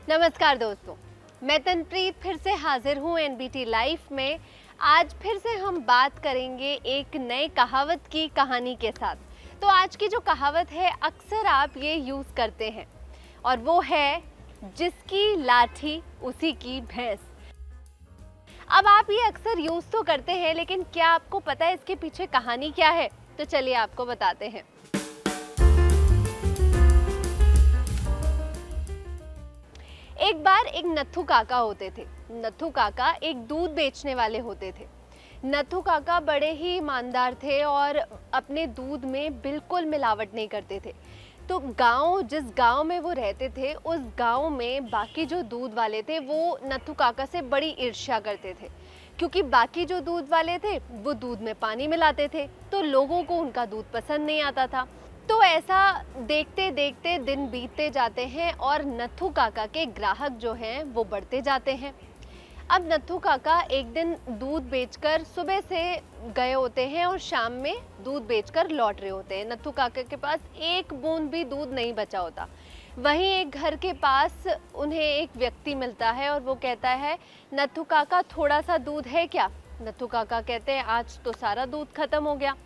नमस्कार दोस्तों, मैं तनप्रीत फिर से हाजिर हूँ एनबीटी लाइफ में। आज फिर से हम बात करेंगे एक नए कहावत की कहानी के साथ। तो आज की जो कहावत है अक्सर आप ये यूज़ करते हैं और वो है जिसकी लाठी उसी की भैंस। अब आप ये अक्सर यूज़ तो करते हैं, लेकिन क्या आपको पता है इसके पीछे कहानी क्या है? तो चलिए आपको बताते हैं। एक बार एक नत्थू काका होते थे। नत्थू काका एक दूध बेचने वाले होते थे। नत्थू काका बड़े ही ईमानदार थे और अपने दूध में बिल्कुल मिलावट नहीं करते थे। तो जिस गांव में वो रहते थे, उस गांव में बाकी जो दूध वाले थे वो नत्थू काका से बड़ी ईर्ष्या करते थे, क्योंकि बाकी जो दूध वाले थे वो दूध में पानी मिलाते थे, तो लोगों को उनका दूध पसंद नहीं आता था। तो ऐसा देखते देखते दिन बीतते जाते हैं और नत्थू काका के ग्राहक जो हैं वो बढ़ते जाते हैं। अब नत्थू काका एक दिन दूध बेचकर सुबह से गए होते हैं और शाम में दूध बेचकर लौट रहे होते हैं। नत्थू काका के पास एक बूंद भी दूध नहीं बचा होता। वहीं एक घर के पास उन्हें एक व्यक्ति मिलता है और वो कहता है, नत्थू काका थोड़ा सा दूध है क्या? नत्थू काका कहते हैं, आज तो सारा दूध खत्म हो गया,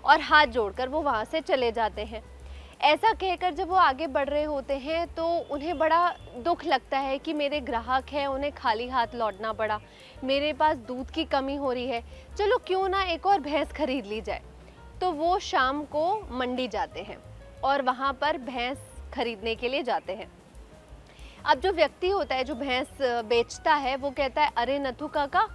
और हाथ जोड़कर वो वहाँ से चले जाते हैं। ऐसा कहकर जब वो आगे बढ़ रहे होते हैं तो उन्हें बड़ा दुख लगता है कि मेरे ग्राहक हैं, उन्हें खाली हाथ लौटना पड़ा, मेरे पास दूध की कमी हो रही है, चलो क्यों ना एक और भैंस खरीद ली जाए। तो वो शाम को मंडी जाते हैं और वहाँ पर भैंस खरीदने के लिए जाते हैं। अब जो व्यक्ति होता है जो भैंस बेचता है वो कहता है, अरे नत्थू काका,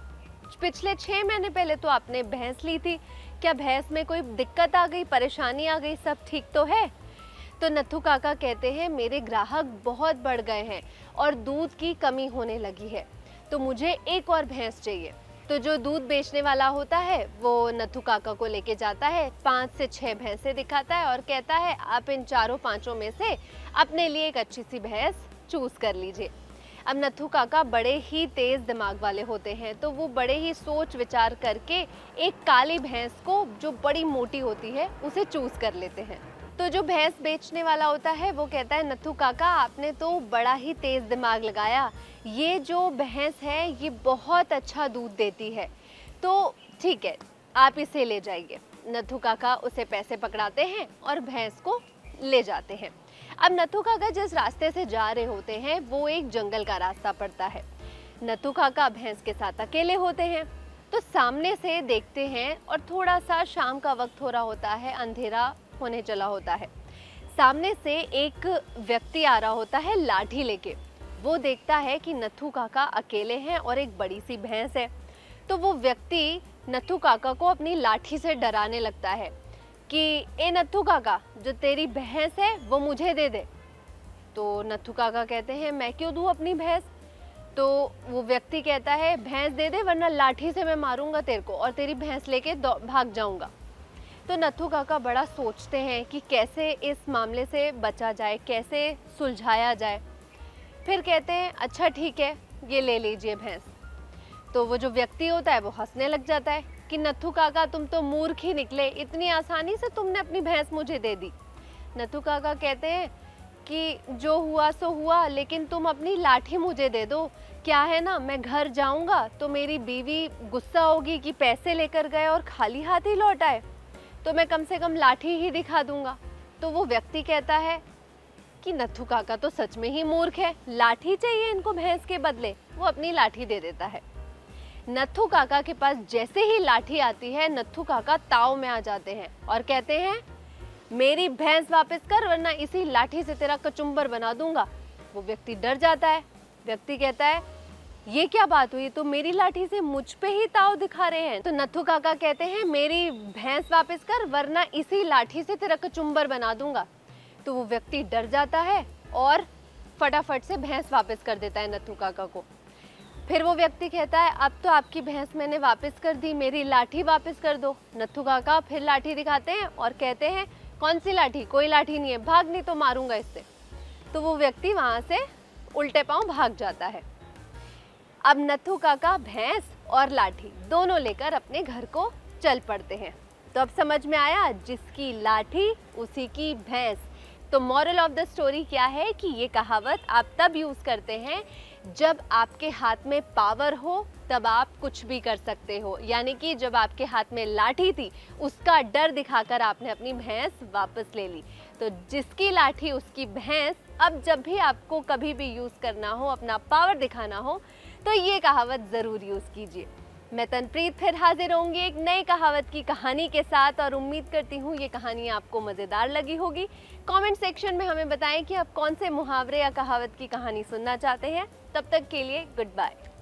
पिछले 6 महीने पहले तो आपने भैंस ली थी, क्या भैंस में कोई दिक्कत आ गई, परेशानी आ गई, सब ठीक तो है? तो नत्थू काका कहते हैं, मेरे ग्राहक बहुत बढ़ गए हैं और दूध की कमी होने लगी है, तो मुझे एक और भैंस चाहिए। तो जो दूध बेचने वाला होता है वो नत्थू काका को लेके जाता है, 5 से 6 भैंसें दिखाता है और कहता है, आप इन चारों पांचों में से अपने लिए एक अच्छी सी भैंस चूज कर लीजिए। अब नत्थू काका बड़े ही तेज दिमाग वाले होते हैं, तो वो बड़े ही सोच विचार करके एक काली भैंस को, जो बड़ी मोटी होती है, उसे चूज कर लेते हैं। तो जो भैंस बेचने वाला होता है वो कहता है, नत्थू काका आपने तो बड़ा ही तेज दिमाग लगाया, ये जो भैंस है ये बहुत अच्छा दूध देती है, तो ठीक है आप इसे ले जाइए। नत्थू काका उसे पैसे पकड़ाते हैं और भैंस को ले जाते हैं। अब नत्थू काका जिस रास्ते से जा रहे होते हैं वो एक जंगल का रास्ता पड़ता है। नत्थू काका भैंस के साथ अकेले होते हैं, तो सामने से देखते हैं और थोड़ा सा शाम का वक्त हो रहा होता है, अंधेरा होने चला होता है। सामने से एक व्यक्ति आ रहा होता है लाठी लेके। वो देखता है कि नत्थू काका अकेले हैं और एक बड़ी सी भैंस है, तो वो व्यक्ति नत्थू काका को अपनी लाठी से डराने लगता है कि ए नत्थू काका, जो तेरी भैंस है वो मुझे दे दे। तो नत्थू काका कहते हैं, मैं क्यों दूं अपनी भैंस? तो वो व्यक्ति कहता है, भैंस दे दे वरना लाठी से मैं मारूंगा तेरे को और तेरी भैंस लेके भाग जाऊंगा। तो नत्थू काका बड़ा सोचते हैं कि कैसे इस मामले से बचा जाए, कैसे सुलझाया जाए। फिर कहते हैं, अच्छा ठीक है, ये ले लीजिए भैंस। तो वो जो व्यक्ति होता है वो हंसने लग जाता है कि नत्थू काका तुम तो मूर्ख ही निकले, इतनी आसानी से तुमने अपनी भैंस मुझे दे दी। नत्थू काका कहते हैं कि जो हुआ सो हुआ, लेकिन तुम अपनी लाठी मुझे दे दो। क्या है ना, मैं घर जाऊंगा तो मेरी बीवी गुस्सा होगी कि पैसे लेकर गए और खाली हाथ ही लौट आए, तो मैं कम से कम लाठी ही दिखा दूंगा। तो वो व्यक्ति कहता है कि नत्थू काका तो सच में ही मूर्ख है, लाठी चाहिए इनको भैंस के बदले। वो अपनी लाठी दे देता है। नत्थू काका के पास जैसे ही लाठी आती है, नत्थू काका ताव में आ जाते हैं और कहते हैं, मेरी भैंस वापस कर वरना इसी लाठी से तेरा कचुम्बर बना दूंगा। वो व्यक्ति डर जाता है। व्यक्ति कहता है, ये क्या बात हुई, तो मेरी लाठी से मुझ पे ही ताव दिखा रहे हैं। तो नत्थू काका कहते हैं, मेरी भैंस वापस कर वरना इसी लाठी से तेरा कचुम्बर बना दूंगा। तो वो व्यक्ति डर जाता है और फटाफट से भैंस वापस कर देता है नत्थू काका को। फिर वो व्यक्ति कहता है, अब तो आपकी भैंस मैंने वापस कर दी, मेरी लाठी वापस कर दो। नत्थू काका फिर लाठी दिखाते हैं और कहते हैं, कौन सी लाठी, कोई लाठी नहीं है, भाग नहीं तो मारूंगा इससे। तो वो व्यक्ति वहां से उल्टे पांव भाग जाता है। अब नत्थू काका भैंस और लाठी दोनों लेकर अपने घर को चल पड़ते हैं। तो अब समझ में आया, जिसकी लाठी उसी की भैंस। तो मॉरल ऑफ द स्टोरी क्या है कि ये कहावत आप तब यूज़ करते हैं जब आपके हाथ में पावर हो, तब आप कुछ भी कर सकते हो। यानी कि जब आपके हाथ में लाठी थी, उसका डर दिखाकर आपने अपनी भैंस वापस ले ली। तो जिसकी लाठी उसकी भैंस, अब जब भी आपको कभी भी यूज़ करना हो, अपना पावर दिखाना हो, तो ये कहावत ज़रूर यूज़ कीजिए। मैं तनप्रीत फिर हाजिर होंगी एक नई कहावत की कहानी के साथ, और उम्मीद करती हूँ ये कहानी आपको मज़ेदार लगी होगी। कमेंट सेक्शन में हमें बताएं कि आप कौन से मुहावरे या कहावत की कहानी सुनना चाहते हैं। तब तक के लिए गुड बाय।